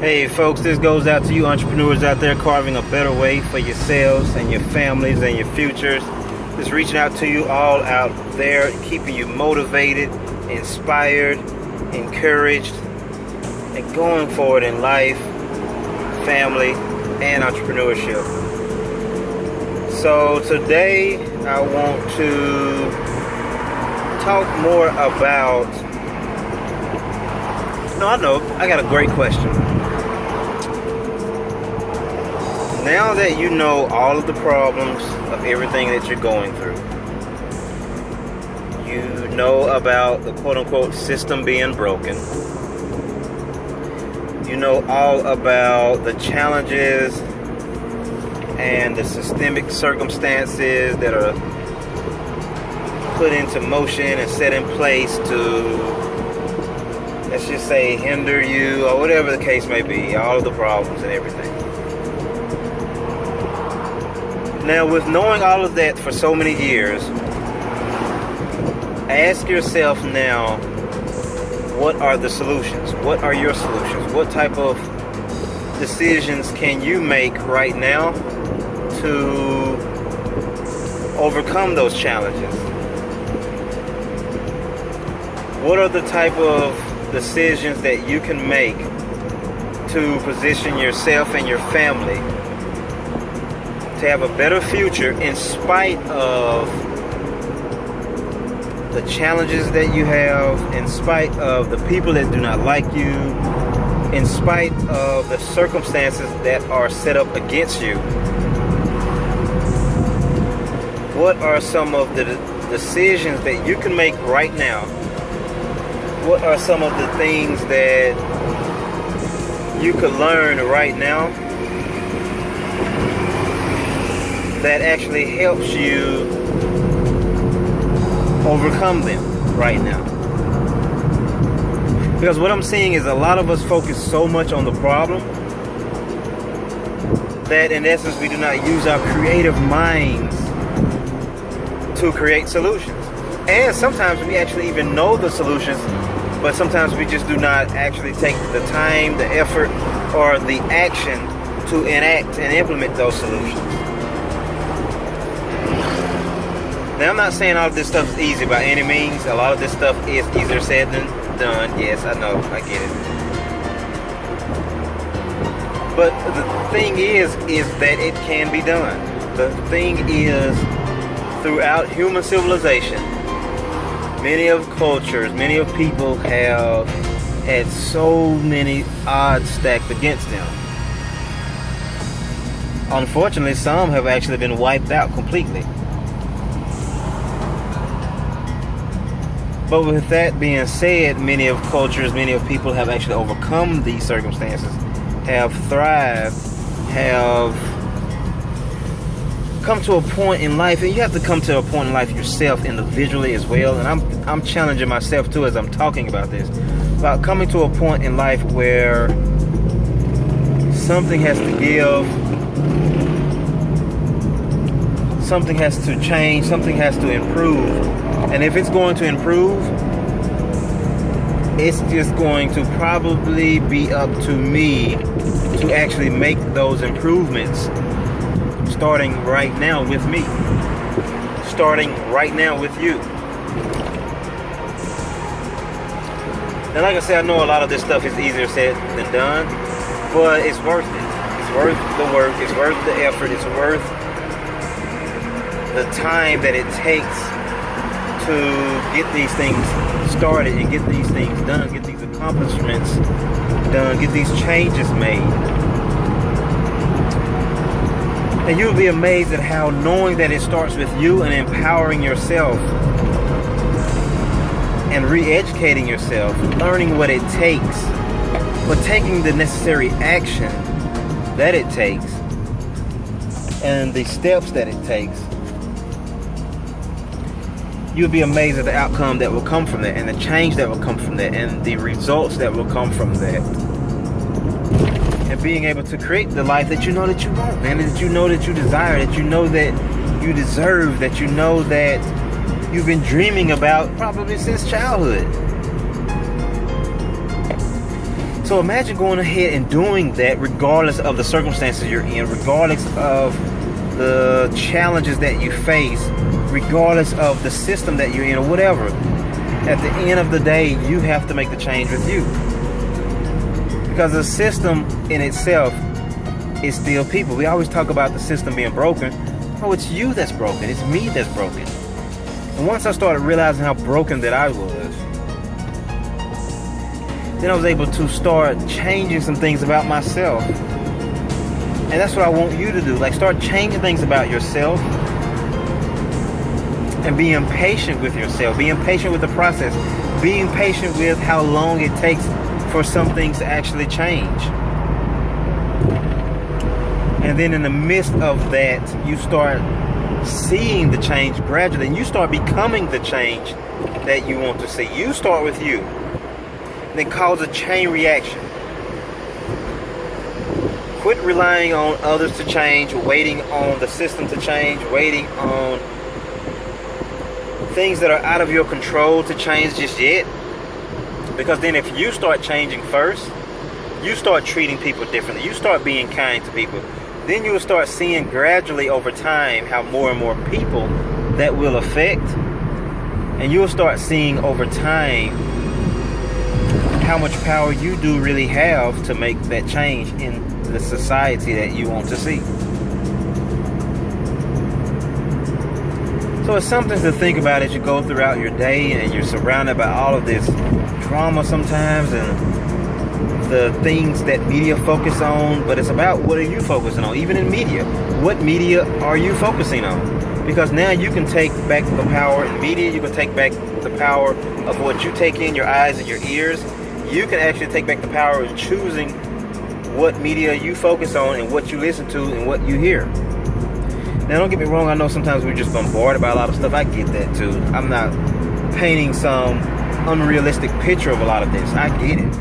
Hey folks, this goes out to you entrepreneurs out there carving a better way for yourselves and your families and your futures. Just reaching out to you all out there, keeping you motivated, inspired, encouraged, and going forward in life, family, and entrepreneurship. So today I want to talk more about... I got a great question. Now that you know all of the problems of everything that you're going through, you know about the quote-unquote system being broken, you know all about the challenges and the systemic circumstances that are put into motion and set in place to, let's just say, hinder you, or whatever the case may be, all of the problems and everything. Now, with knowing all of that for so many years, ask yourself now, what are the solutions? What are your solutions? What type of decisions can you make right now to overcome those challenges? What are the type of decisions that you can make to position yourself and your family to have a better future in spite of the challenges that you have, in spite of the people that do not like you, in spite of the circumstances that are set up against you? What are some of the decisions that you can make right now? What are some of the things that you could learn right now that actually helps you overcome them right now? Because what I'm seeing is a lot of us focus so much on the problem that in essence we do not use our creative minds to create solutions. And sometimes we actually even know the solutions, but sometimes we just do not actually take the time, the effort, or the action to enact and implement those solutions. Now, I'm not saying all of this stuff is easy by any means. A lot of this stuff is easier said than done. Yes, I know, I get it. But the thing is that it can be done. The thing is, throughout human civilization, many of cultures, many of people have had so many odds stacked against them. Unfortunately, some have actually been wiped out completely. But with that being said, many of cultures, many of people have actually overcome these circumstances, have thrived, have come to a point in life, and you have to come to a point in life yourself individually as well. And I'm challenging myself too as I'm talking about this, about coming to a point in life where something has to give, something has to change, something has to improve. And if it's going to improve, it's just going to probably be up to me to actually make those improvements, starting right now with me, starting right now with you. Now, like I said, I know a lot of this stuff is easier said than done, but it's worth it. It's worth the work, it's worth the effort, it's worth the time that it takes to get these things started and get these things done, get these accomplishments done, get these changes made. And you'll be amazed at how knowing that it starts with you and empowering yourself and re-educating yourself, learning what it takes, but taking the necessary action that it takes and the steps that it takes, you'll be amazed at the outcome that will come from that, and the change that will come from that, and the results that will come from that. And being able to create the life that you know that you want, man, that you know that you desire, that you know that you deserve, that you know that you've been dreaming about probably since childhood. So imagine going ahead and doing that regardless of the circumstances you're in, regardless of the challenges that you face, regardless of the system that you're in or whatever. At the end of the day, you have to make the change with you. Because the system in itself is still people. We always talk about the system being broken. Oh, it's you that's broken. It's me that's broken. And once I started realizing how broken that I was, then I was able to start changing some things about myself. And that's what I want you to do. Like, start changing things about yourself and being patient with yourself, being patient with the process, being patient with how long it takes for some things to actually change. And then in the midst of that, you start seeing the change gradually, and you start becoming the change that you want to see. You start with you, then cause a chain reaction. Quit relying on others to change, waiting on the system to change, waiting on things that are out of your control to change just yet. Because then if you start changing first, you start treating people differently, you start being kind to people, then you will start seeing gradually over time how more and more people that will affect. And you'll start seeing over time how much power you do really have to make that change in the society that you want to see. So it's something to think about as you go throughout your day and you're surrounded by all of this drama sometimes and the things that media focus on. But it's about, what are you focusing on? Even in media, what media are you focusing on? Because now you can take back the power in media. You can take back the power of what you take in, your eyes and your ears. You can actually take back the power of choosing what media you focus on and what you listen to and what you hear. Now, don't get me wrong, I know sometimes we're just bombarded by a lot of stuff. I get that too. I'm not painting some unrealistic picture of a lot of this. I get it.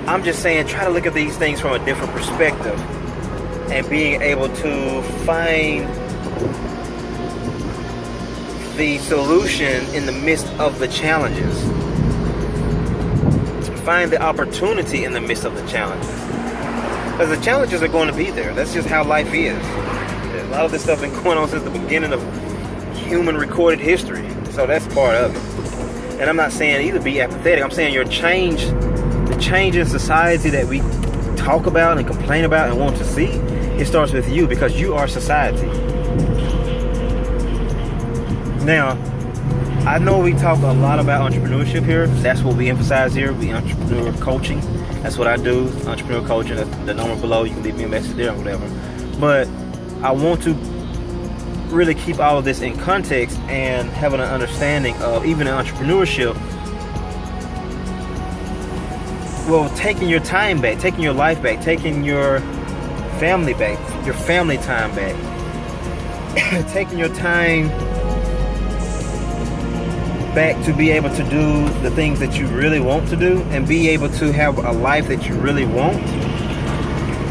I'm just saying, try to look at these things from a different perspective and being able to find the solution in the midst of the challenges. Find the opportunity in the midst of the challenges. Because the challenges are going to be there. That's just how life is. A lot of this stuff has been going on since the beginning of human recorded history. So that's part of it. And I'm not saying either be apathetic. I'm saying the change in society that we talk about and complain about and want to see, it starts with you, because you are society. Now, I know we talk a lot about entrepreneurship here. That's what we emphasize here. We entrepreneur coaching. That's what I do. Entrepreneur coaching. That's the number below. You can leave me a message there or whatever. But I want to really keep all of this in context and having an understanding of, even in entrepreneurship, well, taking your time back, taking your life back, taking your family back, your family time back, taking your time back to be able to do the things that you really want to do and be able to have a life that you really want,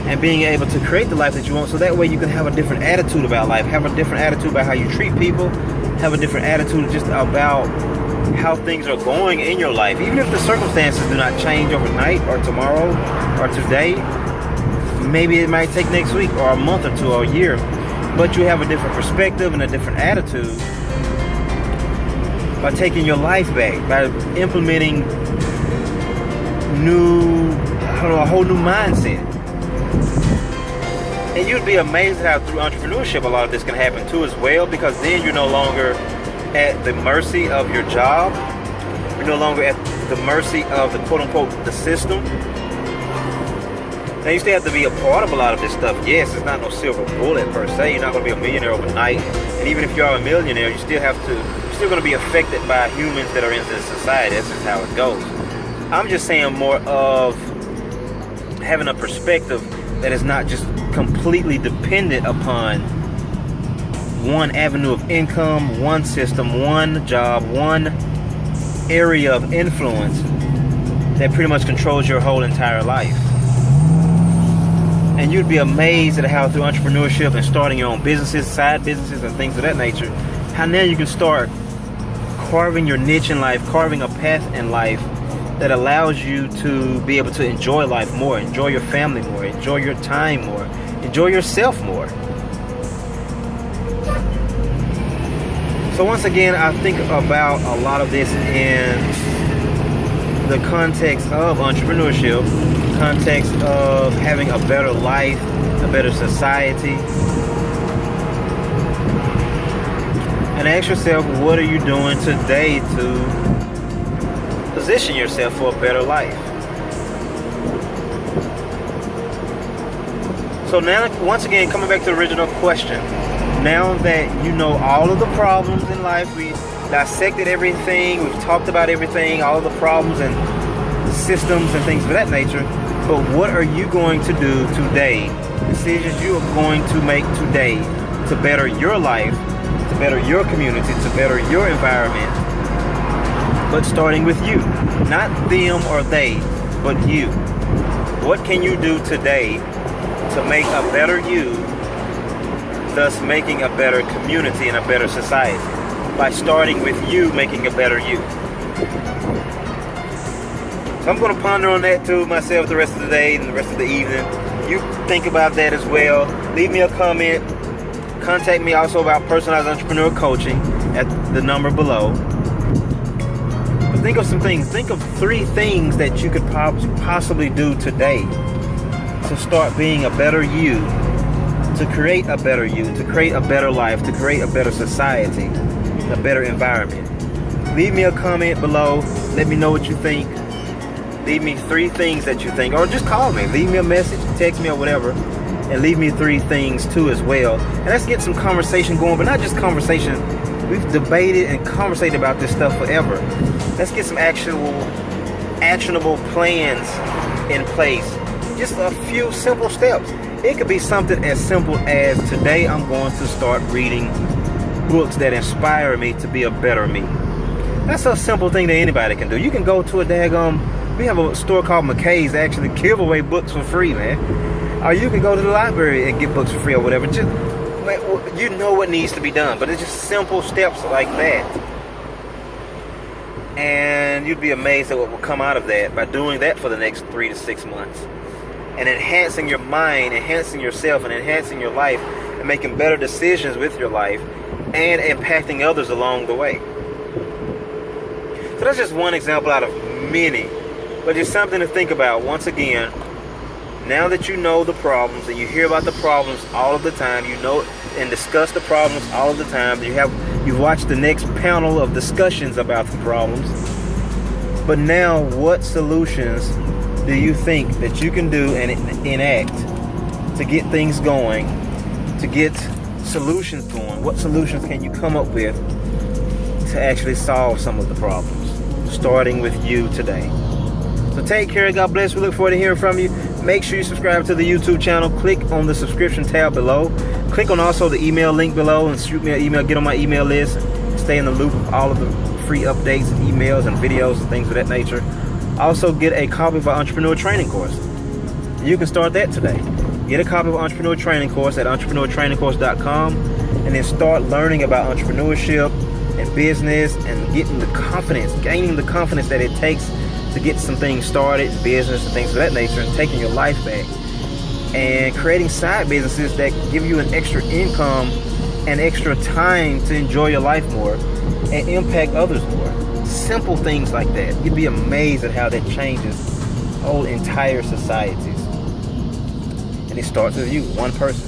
and being able to create the life that you want, so that way you can have a different attitude about life, have a different attitude about how you treat people, have a different attitude just about how things are going in your life. Even if the circumstances do not change overnight or tomorrow or today, maybe it might take next week or a month or two or a year, but you have a different perspective and a different attitude by taking your life back, by implementing a whole new mindset. And you'd be amazed how through entrepreneurship a lot of this can happen too as well, because then you're no longer at the mercy of your job. You're no longer at the mercy of the quote-unquote the system. Now, you still have to be a part of a lot of this stuff. Yes, it's not no silver bullet per se. You're not going to be a millionaire overnight. And even if you are a millionaire, you're still going to be affected by humans that are in this society. That's just how it goes. I'm just saying more of having a perspective that is not just completely dependent upon one avenue of income, one system, one job, one area of influence that pretty much controls your whole entire life. And you'd be amazed at how through entrepreneurship and starting your own businesses, side businesses and things of that nature, how now you can start carving your niche in life, carving a path in life that allows you to be able to enjoy life more, enjoy your family more, enjoy your time more, enjoy yourself more. So once again, I think about a lot of this in the context of entrepreneurship, context of having a better life, a better society. And ask yourself, what are you doing today to position yourself for a better life? So now, once again, coming back to the original question, now that you know all of the problems in life, we dissected everything, we've talked about everything, all of the problems and systems and things of that nature, but what are you going to do today? Decisions you are going to make today to better your life, to better your community, to better your environment, but starting with you. Not them or they, but you. What can you do today to make a better you, thus making a better community and a better society? By starting with you making a better you. So I'm going to ponder on that too myself the rest of the day and the rest of the evening. You think about that as well. Leave me a comment. Contact me also about personalized entrepreneur coaching at the number below. But think of some things. Think of 3 things that you could possibly do today to start being a better you, to create a better you, to create a better life, to create a better society, a better environment. Leave me a comment below. Let me know what you think. Leave me 3 things that you think, or just call me. Leave me a message, text me, or whatever, and leave me 3 things too as well. And let's get some conversation going, but not just conversation. We've debated and conversated about this stuff forever. Let's get some actionable plans in place. Just a few simple steps. It could be something as simple as, today I'm going to start reading books that inspire me to be a better me. That's a simple thing that anybody can do. You can go to a we have a store called McKay's that actually give away books for free, man. Or you can go to the library and get books for free or whatever. Just, you know what needs to be done, but it's just simple steps like that. And you'd be amazed at what will come out of that by doing that for the next 3 to 6 months. And enhancing your mind, enhancing yourself, and enhancing your life, and making better decisions with your life, and impacting others along the way. So that's just one example out of many, but just something to think about. Once again, now that you know the problems and you hear about the problems all of the time, you know and discuss the problems all of the time, you've watched the next panel of discussions about the problems, but now what solutions do you think that you can do and enact to get things going, to get solutions going? What solutions can you come up with to actually solve some of the problems, starting with you today? So take care. God bless. We look forward to hearing from you. Make sure you subscribe to the YouTube channel. Click on the subscription tab below. Click on also the email link below and shoot me an email. Get on my email list. Stay in the loop of all of the free updates and emails and videos and things of that nature. Also get a copy of our Entrepreneur Training course. You can start that today. Get a copy of our Entrepreneur Training course at entrepreneurtrainingcourse.com, and then start learning about entrepreneurship and business and gaining the confidence that it takes to get some things started, business and things of that nature, and taking your life back and creating side businesses that give you an extra income and extra time to enjoy your life more and impact others more. Simple things like that. You'd be amazed at how that changes whole entire societies. And it starts with you, one person.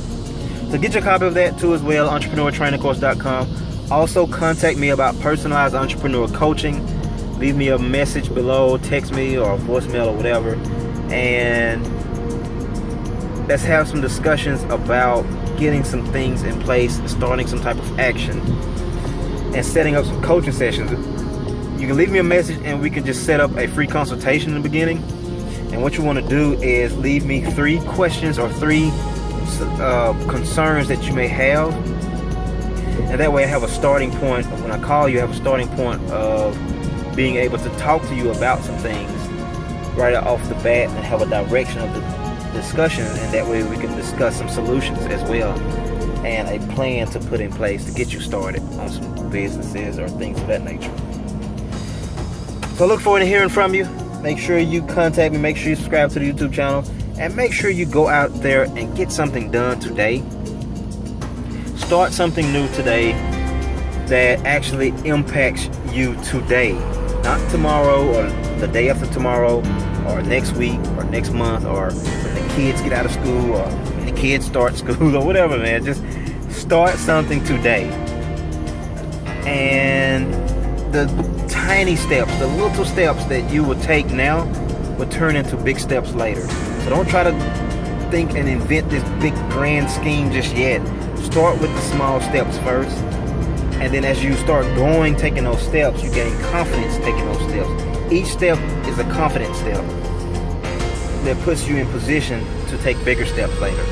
So get your copy of that too as well, entrepreneurtrainingcourse.com. Also contact me about personalized entrepreneur coaching. Leave me a message below, text me or a voicemail or whatever, and let's have some discussions about getting some things in place, starting some type of action, and setting up some coaching sessions. You can leave me a message and we can just set up a free consultation in the beginning. And what you want to do is leave me 3 questions or 3 concerns that you may have, and that way I have a starting point. When I call you, I have a starting point of being able to talk to you about some things right off the bat and have a direction of the discussion, and that way we can discuss some solutions as well and a plan to put in place to get you started on some businesses or things of that nature. So I look forward to hearing from you. Make sure you contact me. Make sure you subscribe to the YouTube channel. And make sure you go out there and get something done today. Start something new today that actually impacts you today. Not tomorrow or the day after tomorrow or next week or next month or when the kids get out of school or when the kids start school or whatever, man. Just start something today. And the tiny steps, the little steps that you will take now will turn into big steps later. So don't try to think and invent this big grand scheme just yet. Start with the small steps first. And then as you start going, taking those steps, you gain confidence taking those steps. Each step is a confidence step that puts you in position to take bigger steps later.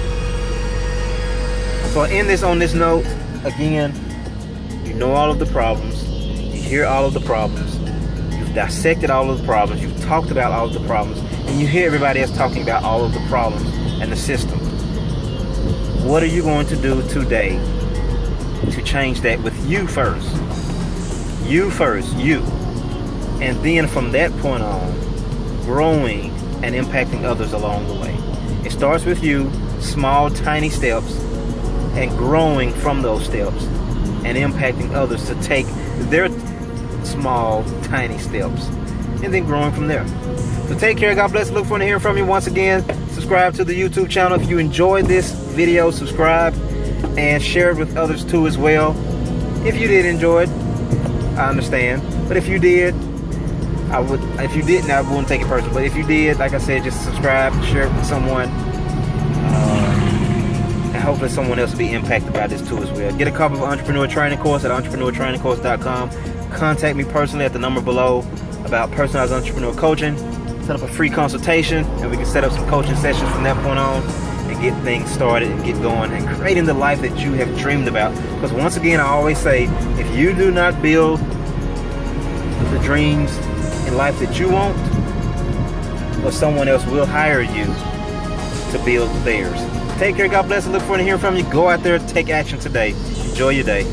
So I end this on this note. Again, you know all of the problems. You hear all of the problems. You've dissected all of the problems. You've talked about all of the problems. And you hear everybody else talking about all of the problems and the system. What are you going to do today to change that with you first? You first, you. And then from that point on, growing and impacting others along the way. It starts with you, small, tiny steps, and growing from those steps and impacting others to take their small, tiny steps, and then growing from there. So take care. God bless. Look forward to hearing from you once again. Subscribe to the YouTube channel. If you enjoyed this video, subscribe and share it with others too as well. If you did enjoy it, I understand. But if you did, I would. If you didn't, I wouldn't take it personal. But if you did, like I said, just subscribe, share it with someone, and hopefully someone else will be impacted by this too as well. Get a copy of Entrepreneur Training Course at entrepreneurtrainingcourse.com. Contact me personally at the number below about personalized entrepreneur coaching. Set up a free consultation, and we can set up some coaching sessions from that point on and get things started and get going and creating the life that you have dreamed about. Because once again, I always say, if you do not build the dreams in life that you want, or someone else will hire you to build theirs. Take care. God bless. I look forward to hearing from you. Go out there, take action today. Enjoy your day.